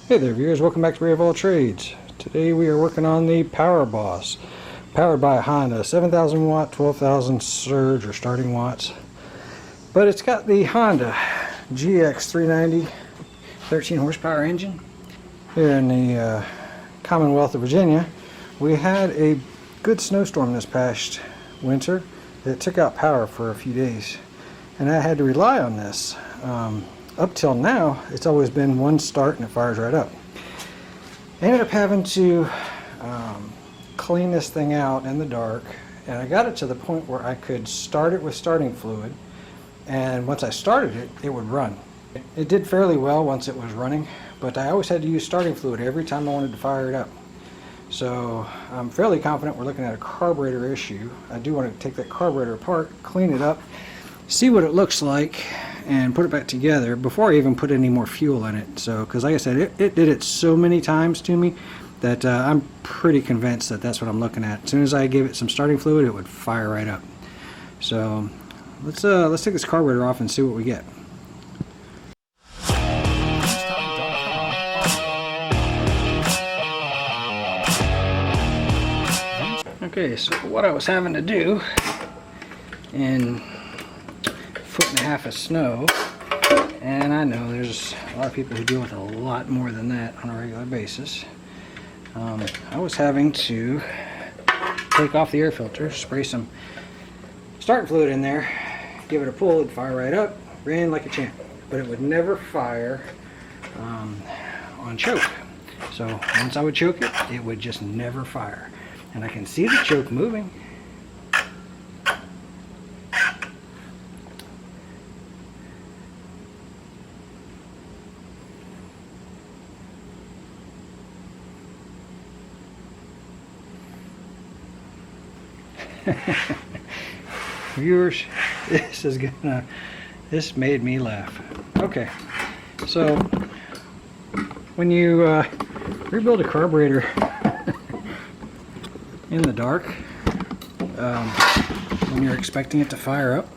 Hey there viewers, welcome back to Ray of All Trades. Today we are working on the Power Boss, powered by a Honda, 7,000 watt, 12,000 surge or starting watts. But it's got the Honda gx390 13 horsepower engine. Here in the Commonwealth of Virginia, we had a good snowstorm this past winter that took out power for a few days. And I had to rely on this. Up till now, it's always been one start and it fires right up. I ended up having to clean this thing out in the dark, and I got it to the point where I could start it with starting fluid, and once I started it, it would run. It did fairly well once it was running, but I always had to use starting fluid every time I wanted to fire it up. So I'm fairly confident we're looking at a carburetor issue. I do want to take that carburetor apart, clean it up, see what it looks like, and put it back together before I even put any more fuel in it. So, because like I said, it did it so many times to me that I'm pretty convinced that that's what I'm looking at. As soon as I gave it some starting fluid, it would fire right up. So let's take this carburetor off and see what we get. Okay, so what I was having to do in foot and a half of snow, and I know there's a lot of people who deal with a lot more than that on a regular basis. I was having to take off the air filter, spray some starting fluid in there, give it a pull, it'd fire right up, ran like a champ, but it would never fire on choke. So once I would choke it, it would just never fire. And I can see the choke moving. Viewers, this made me laugh. Okay, so when you rebuild a carburetor in the dark, when you're expecting it to fire up,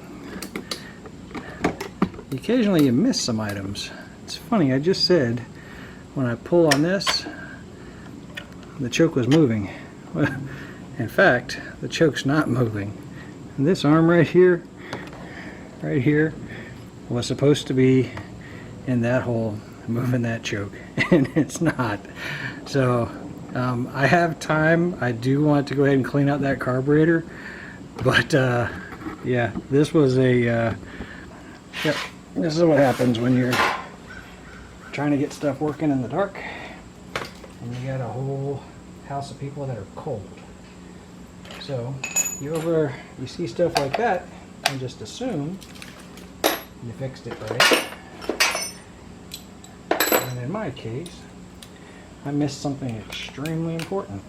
occasionally you miss some items. It's funny, I just said when I pull on this, the choke was moving. Well, in fact, the choke's not moving. And this arm right here, was supposed to be in that hole, moving that choke, and it's not. So I have time. I do want to go ahead and clean out that carburetor, but yeah, this was a yep, this is what happens when you're trying to get stuff working in the dark and you got a whole house of people that are cold. So you see stuff like that and just assume you fixed it right. And in my case, I missed something extremely important.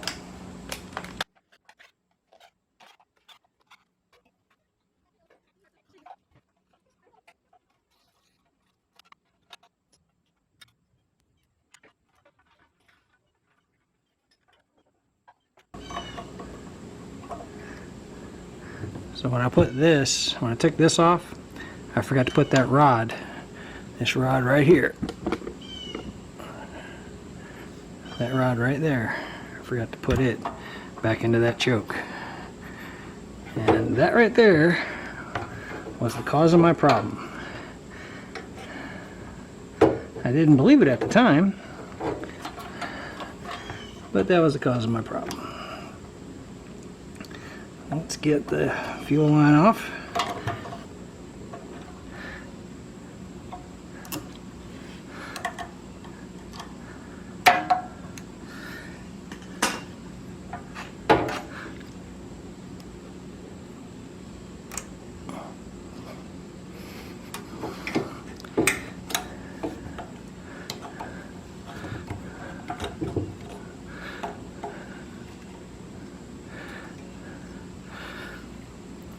So when I took this off, I forgot to put that rod, this rod right here. That rod right there, I forgot to put it back into that choke. And that right there was the cause of my problem. I didn't believe it at the time, but that was the cause of my problem. Let's get the fuel line off.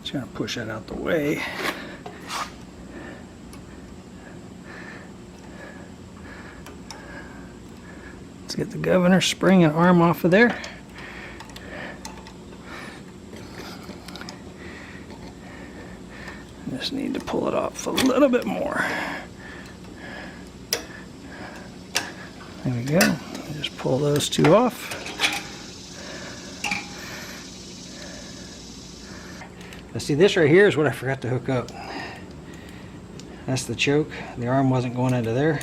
Trying to push that out the way. Let's get the governor spring and arm off of there. Just need to pull it off a little bit more. There we go. Just pull those two off. Now see, this right here is what I forgot to hook up. That's the choke. The arm wasn't going into there.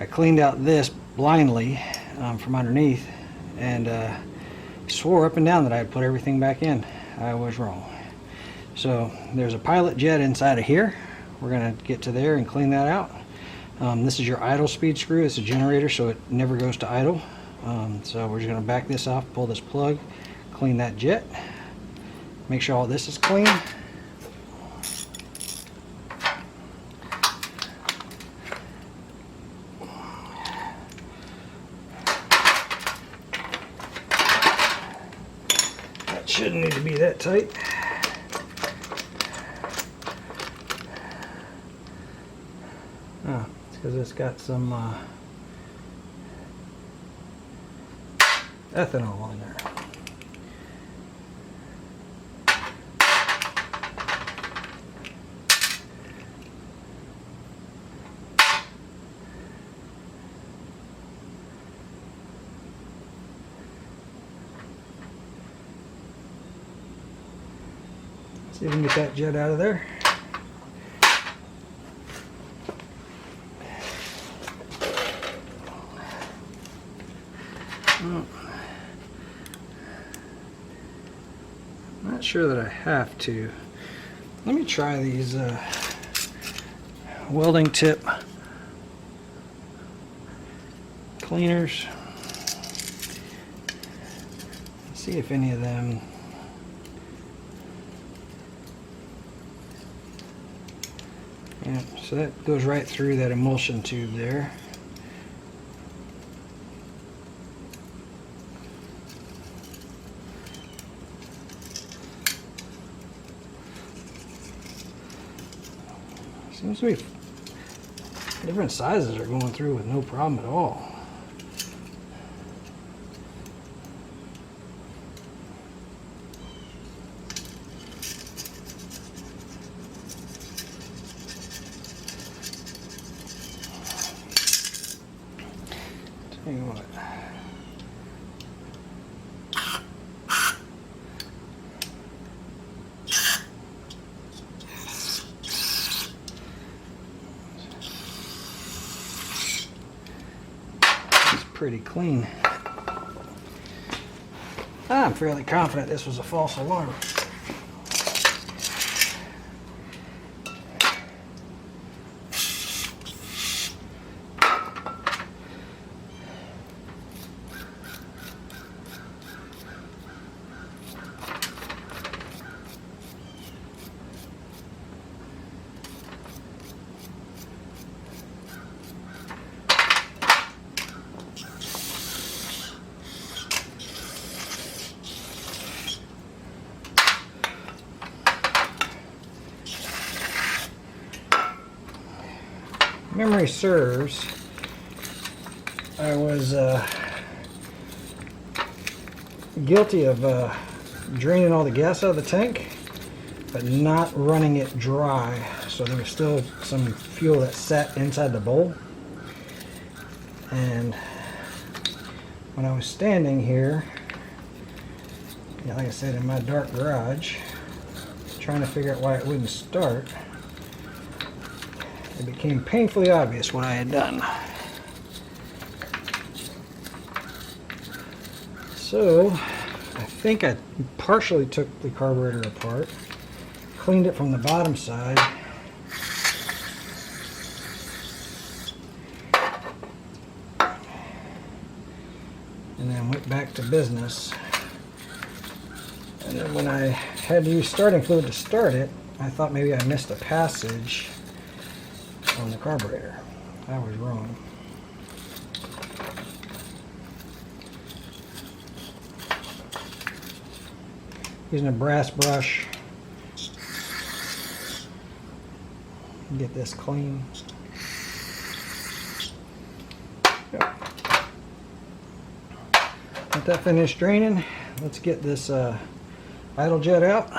I cleaned out this blindly from underneath and swore up and down that I had put everything back in. I was wrong. So there's a pilot jet inside of here. We're going to get to there and clean that out. This is your idle speed screw. It's a generator, so it never goes to idle. So we're just going to back this off, pull this plug, clean that jet, make sure all this is clean. That shouldn't need to be that tight. Oh, it's because it's got some ethanol in there. See if we can get that jet out of there. Not sure that I have to. Let me try these welding tip cleaners. See if any of them yeah, so that goes right through that emulsion tube there. Seems to be different sizes are going through with no problem at all. Tell you what. Pretty clean. I'm fairly confident this was a false alarm. Memory serves, I was guilty of draining all the gas out of the tank, but not running it dry. So there was still some fuel that sat inside the bowl. And when I was standing here, like I said, in my dark garage, trying to figure out why it wouldn't start, it became painfully obvious what I had done. So I think I partially took the carburetor apart, cleaned it from the bottom side, and then went back to business. And then when I had to use starting fluid to start it, I thought maybe I missed a passage on the carburetor. I was wrong. Using a brass brush, get this clean. Let that finish draining. Let's get this idle jet out.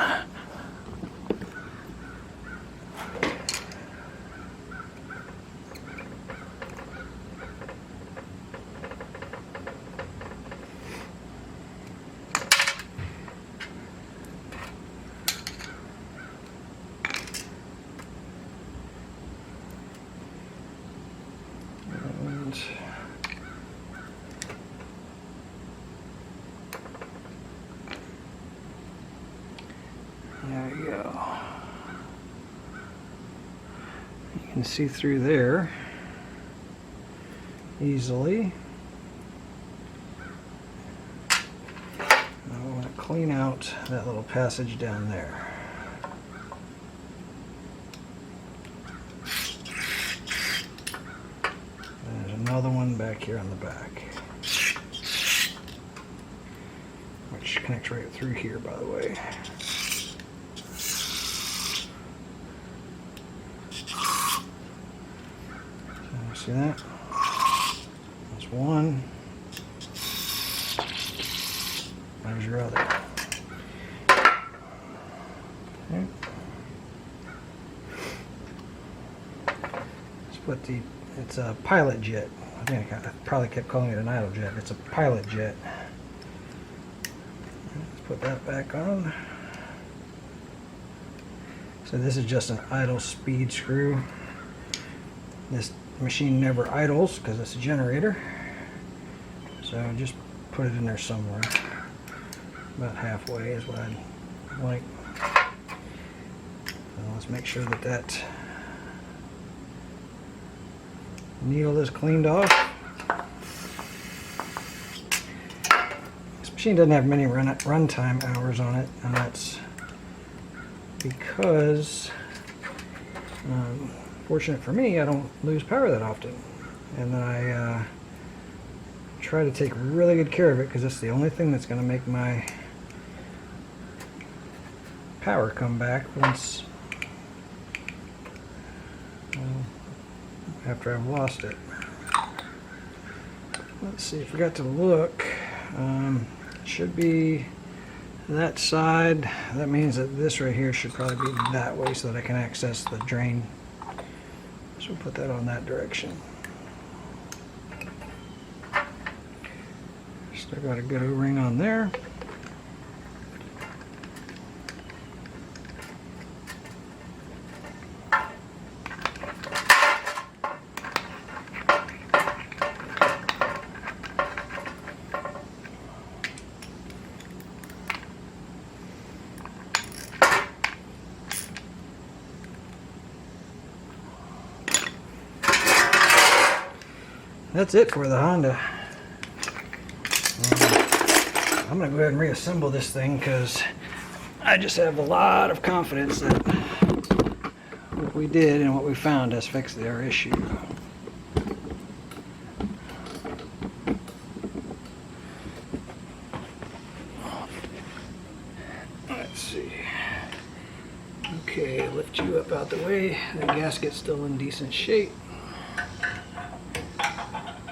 can see through there easily. I want to clean out that little passage down there. There's another one back here on the back, which connects right through here, by the way. See that? That's one. There's your other. Okay. Let's put it's a pilot jet. I think I probably kept calling it an idle jet. It's a pilot jet. Let's put that back on. So this is just an idle speed screw. This machine never idles because it's a generator, so just put it in there somewhere. About halfway is what I'd like. So let's make sure that that needle is cleaned off. This machine doesn't have many runtime hours on it, and that's because fortunate for me, I don't lose power that often, and then I try to take really good care of it because it's the only thing that's going to make my power come back once after I've lost it. Let's see, I forgot to look. Should be that side. That means that this right here should probably be that way so that I can access the drain. So we'll put that on that direction. Still got a good O-ring on there. That's it for the Honda. I'm going to go ahead and reassemble this thing because I just have a lot of confidence that what we did and what we found has fixed our issue. Let's see. Okay, lift you up out the way. The gasket's still in decent shape.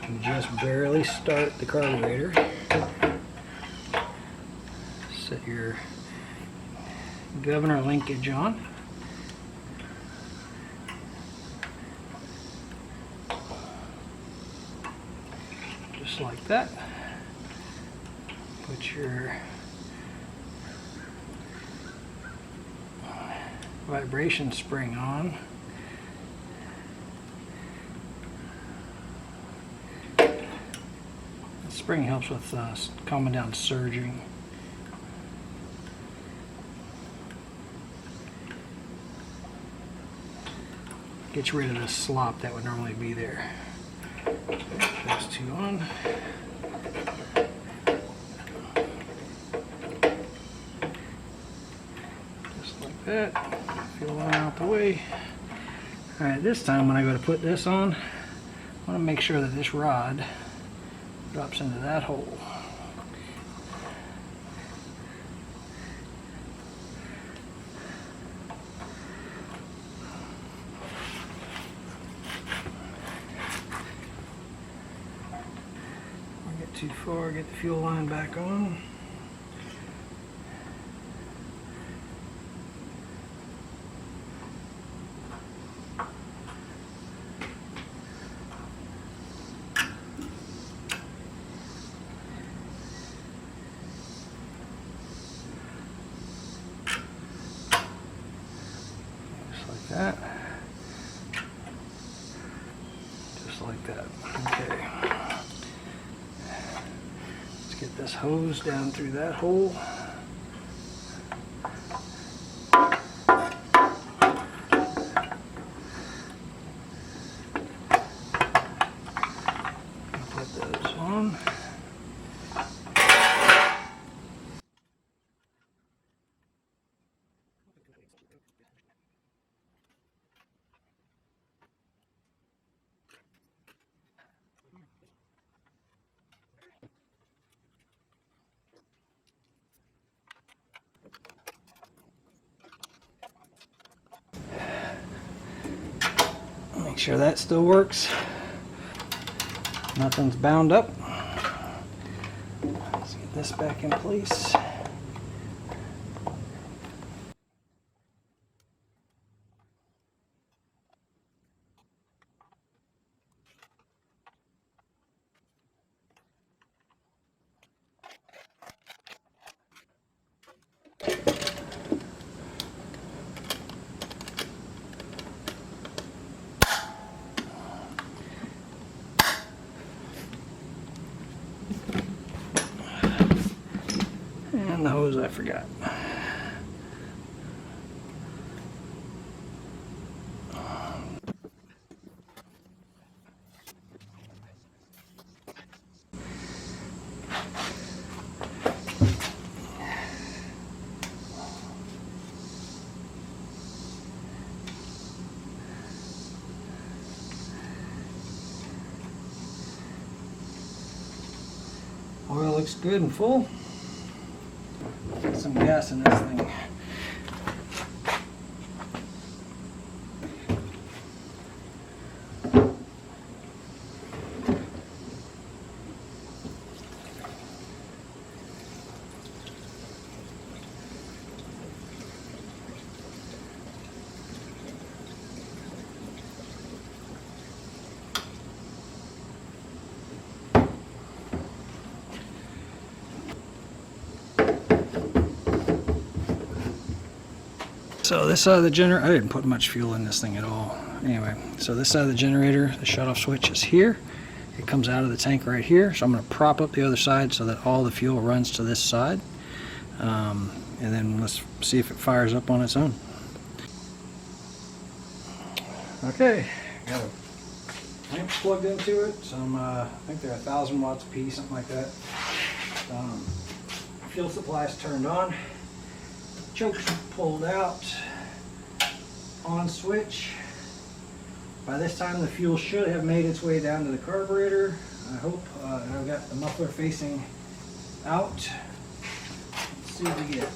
You just barely start the carburetor. Set your governor linkage on. Just like that. Put your vibration spring on. Spring helps with calming down surging. Gets rid of the slop that would normally be there. Those two on. Just like that. Feel one out the way. Alright, this time when I go to put this on, I want to make sure that this rod drops into that hole. Don't get too far, get the fuel line back on. That. Just like that. Okay. Let's get this hose down through that hole. Put those on. Make sure that still works. Nothing's bound up. Let's get this back in place. And the hose I forgot. Oil looks good and full. Get some gas in this thing. So this side of the generator, I didn't put much fuel in this thing at all. Anyway, so this side of the generator, the shutoff switch is here. It comes out of the tank right here. So I'm going to prop up the other side so that all the fuel runs to this side. And then let's see if it fires up on its own. Okay, got a lamp plugged into it. Some, I think they're 1,000 watts a piece, something like that. Fuel supply is turned on. Choke's pulled out, on switch. By this time the fuel should have made its way down to the carburetor. I hope. I've got the muffler facing out. Let's see what we get.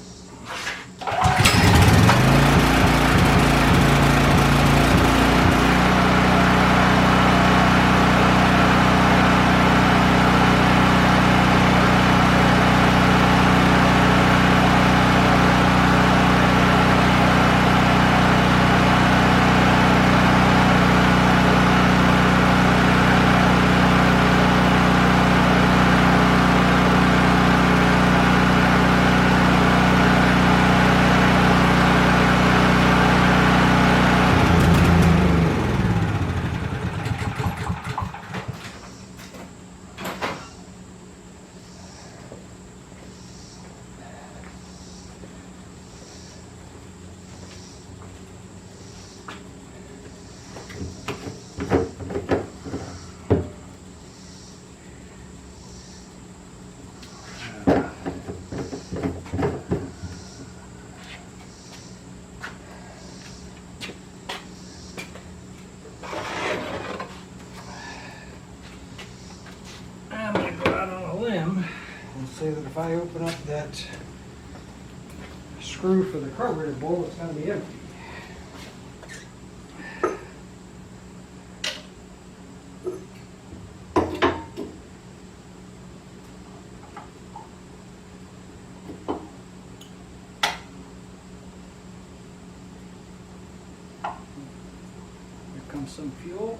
Say that if I open up that screw for the carburetor bowl, it's going to be empty. Here comes some fuel.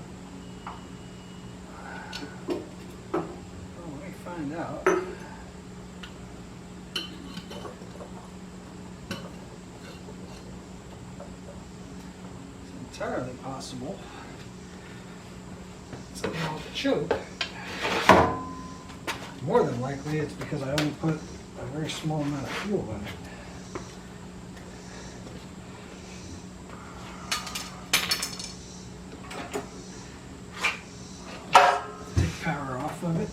Oh, let me find out. Entirely possible. Something off the choke. More than likely, it's because I only put a very small amount of fuel in it. Take power off of it.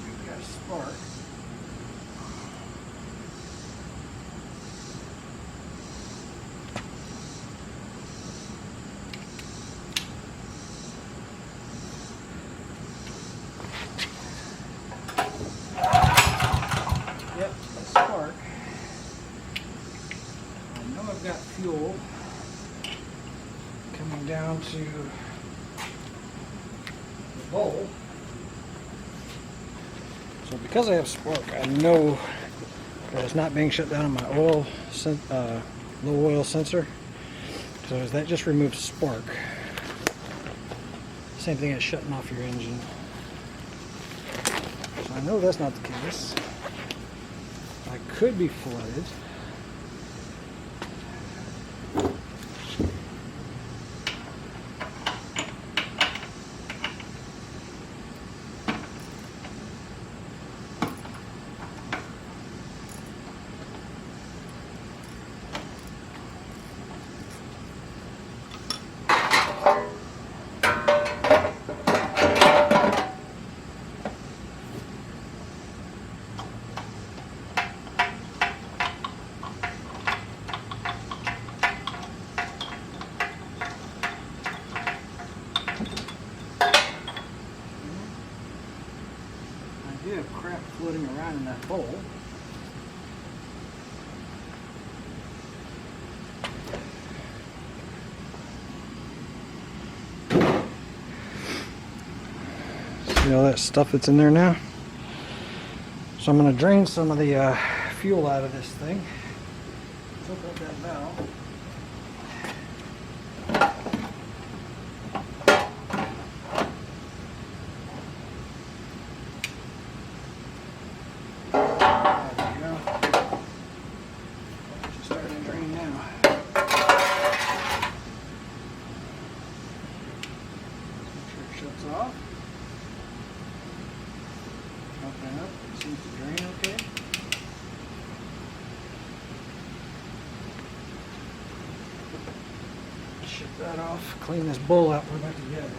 You've got a spark. Yep, a spark. I know I've got fuel coming down to the bowl. So because I have spark, I know that it's not being shut down on my oil, low oil sensor. So as that just removes spark. Same thing as shutting off your engine. So I know that's not the case. I could be flooded. I do have crap floating around in that bowl. See all that stuff that's in there now? So I'm going to drain some of the fuel out of this thing. Flip up that valve. Shuts off. Open up. It seems to drain okay. Shut that off. Clean this bowl out. We're about together.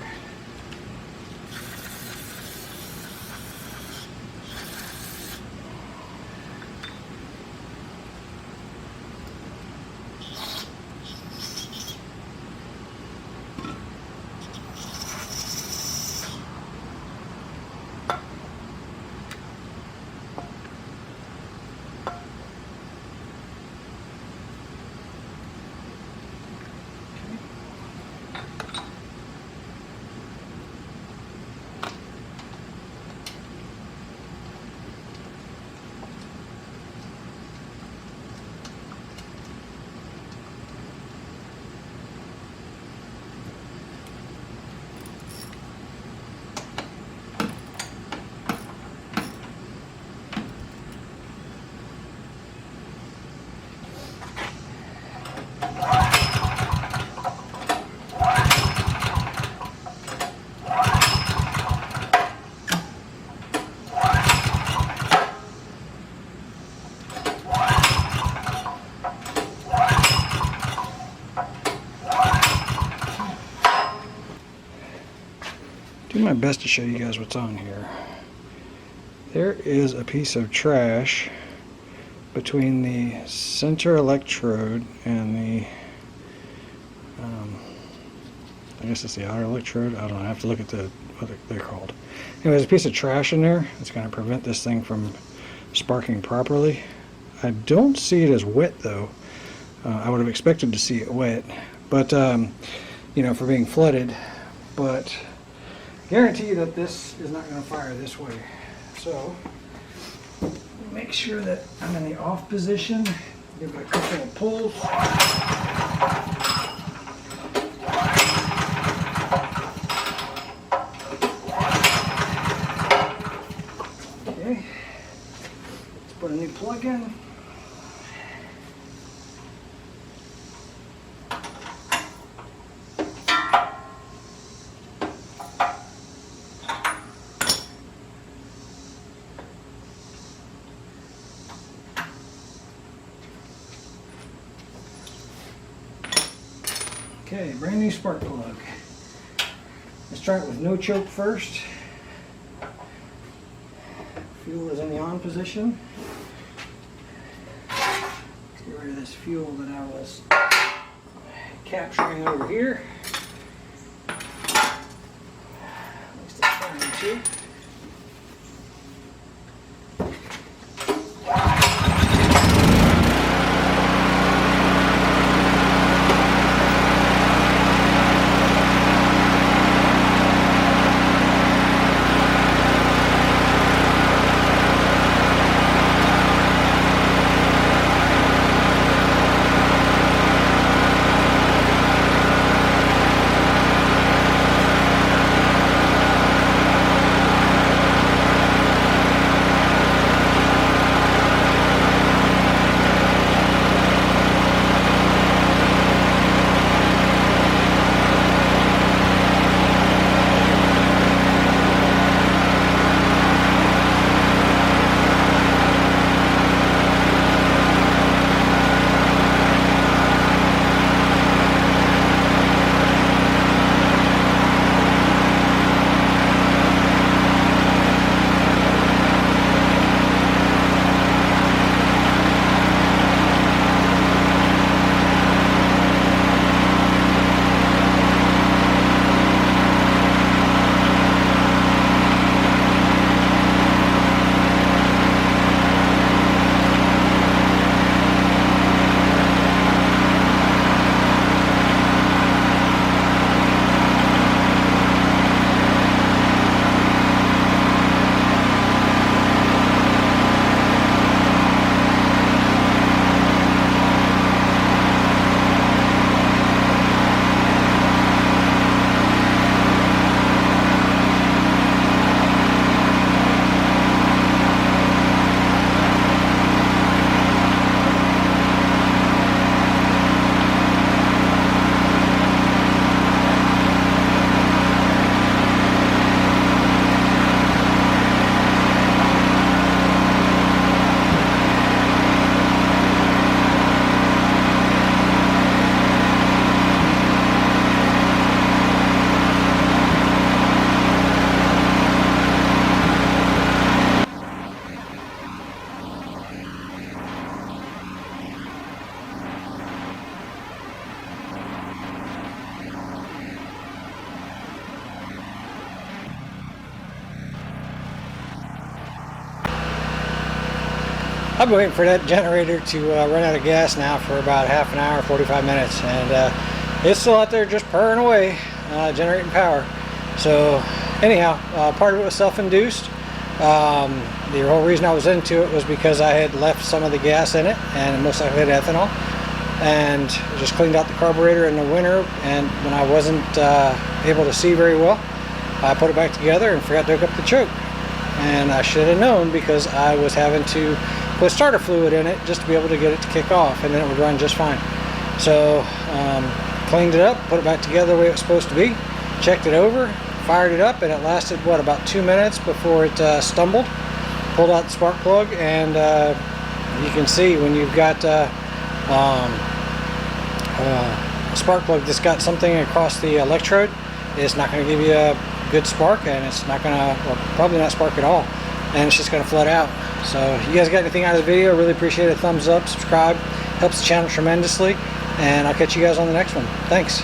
Do my best to show you guys what's on here. There is a piece of trash between the center electrode and the I guess it's the outer electrode. I don't know. I have to look at what they're called. Anyway, there's a piece of trash in there that's going to prevent this thing from sparking properly. I don't see it as wet though. I would have expected to see it wet, but you know, for being flooded. But guarantee that this is not going to fire this way. So make sure that I'm in the off position. Give it a couple of pulls. Okay. put a new plug in. Okay, brand new spark plug. Let's try it with no choke first. Fuel is in the on position. Let's get rid of this fuel that I was capturing over here. At least it's trying to. I've been waiting for that generator to run out of gas now for about half an hour, 45 minutes, and it's still out there just purring away, generating power. So anyhow, part of it was self-induced. The whole reason I was into it was because I had left some of the gas in it, and most likely had ethanol, and just cleaned out the carburetor in the winter, and when I wasn't able to see very well, I put it back together and forgot to hook up the choke. And I should have known, because I was having to put starter fluid in it just to be able to get it to kick off, and then it would run just fine. So cleaned it up, put it back together the way it was supposed to be, checked it over, fired it up, and it lasted what, about 2 minutes before it stumbled. Pulled out the spark plug, and you can see when you've got a spark plug that's got something across the electrode, it's not going to give you a good spark, and it's not going to, well, probably not spark at all, and it's just going to flood out. So if you guys got anything out of the video, really appreciate a thumbs up, subscribe, helps the channel tremendously, and I'll catch you guys on the next one. Thanks.